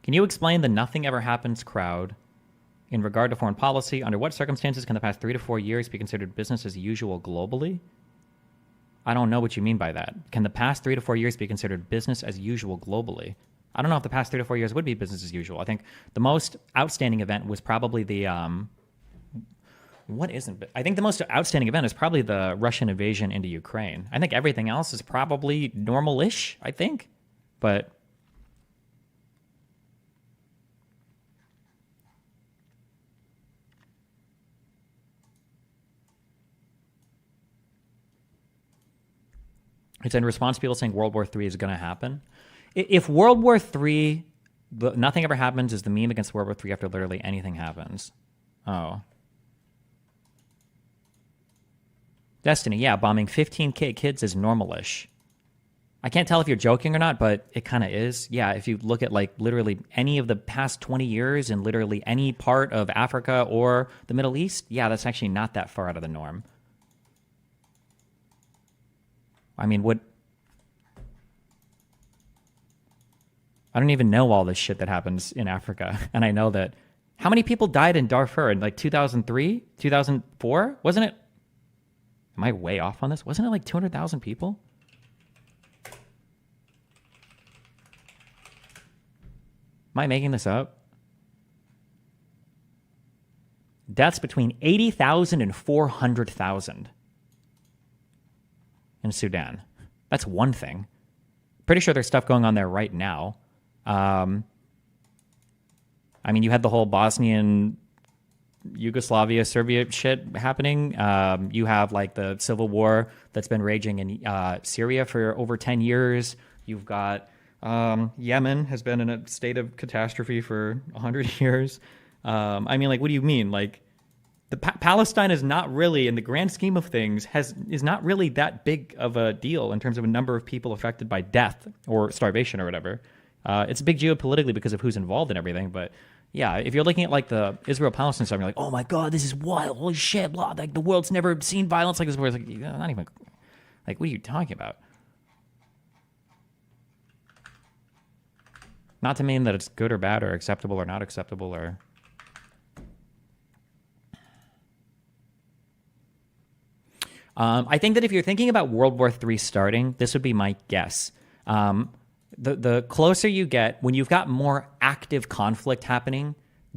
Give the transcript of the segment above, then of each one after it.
Can you explain the nothing ever happens crowd in regard to foreign policy? Under what circumstances can the past 3 to 4 years be considered business as usual globally? I don't know what you mean by that. Can the past 3 to 4 years be considered business as usual globally? I don't know if the past 3 to 4 years would be business as usual. I think the most outstanding event was probably the what isn't? I think the most outstanding event is probably the Russian invasion into Ukraine. I think everything else is probably normal-ish, I think. But it's in response to people saying World War III is going to happen. If World War III, nothing ever happens is the meme against World War III after literally anything happens. Oh. Destiny, yeah, bombing 15K kids is normal-ish. I can't tell if you're joking or not, but it kind of is. Yeah, if you look at like literally any of the past 20 years in literally any part of Africa or the Middle East, yeah, that's actually not that far out of the norm. I mean, I don't even know all this shit that happens in Africa. And I know that, how many people died in Darfur in like 2003, 2004? Wasn't it? Am I way off on this? Wasn't it like 200,000 people? Am I making this up? Deaths between 80,000 and 400,000 in Sudan. That's one thing. Pretty sure there's stuff going on there right now. I mean, you had the whole Bosnian, Yugoslavia, Serbia shit happening. You have like the civil war that's been raging in Syria for over 10 years. You've got Yemen has been in a state of catastrophe for 100 years. I mean, like, what do you mean? Like, Palestine is not really, in the grand scheme of things, is not really that big of a deal in terms of a number of people affected by death or starvation or whatever. It's big geopolitically because of who's involved in everything, but yeah, if you're looking at like the Israel-Palestine stuff, you're like, oh my god, this is wild, holy shit, blah, like the world's never seen violence like this before. It's like, not even, like, what are you talking about? Not to mean that it's good or bad or acceptable or not acceptable or... I think that if you're thinking about World War III starting, this would be my guess. The closer you get, when you've got more active conflict happening,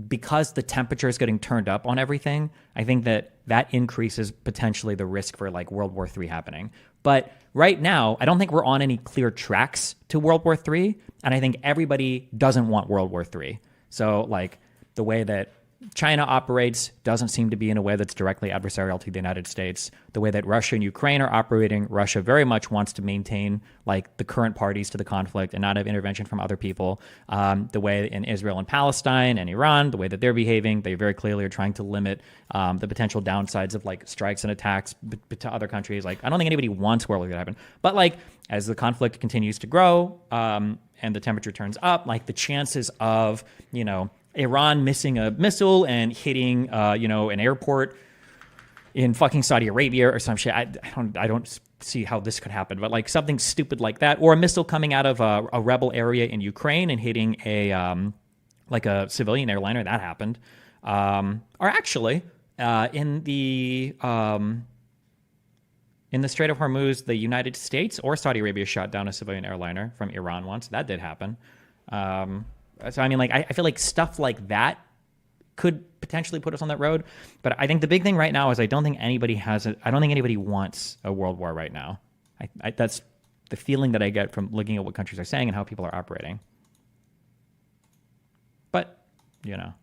because the temperature is getting turned up on everything, I think that increases potentially the risk for like World War III happening. But right now, I don't think we're on any clear tracks to World War III, and I think everybody doesn't want World War III. So like the way that China operates doesn't seem to be in a way that's directly adversarial to the United States. The way that Russia and Ukraine are operating, Russia very much wants to maintain like the current parties to the conflict and not have intervention from other people. The way in Israel and Palestine and Iran, the way that they're behaving, they very clearly are trying to limit the potential downsides of like strikes and attacks to other countries. Like, I don't think anybody wants World War III to happen. But like, as the conflict continues to grow and the temperature turns up, like the chances of, you know, Iran missing a missile and hitting, an airport in fucking Saudi Arabia or some shit. I don't see how this could happen, but like something stupid like that, or a missile coming out of a rebel area in Ukraine and hitting like a civilian airliner, that happened. Or actually, in the Strait of Hormuz, the United States or Saudi Arabia shot down a civilian airliner from Iran once. That did happen. So, I mean, like, I feel like stuff like that could potentially put us on that road. But I think the big thing right now is I don't think anybody wants a world war right now. That's the feeling that I get from looking at what countries are saying and how people are operating. But, you know.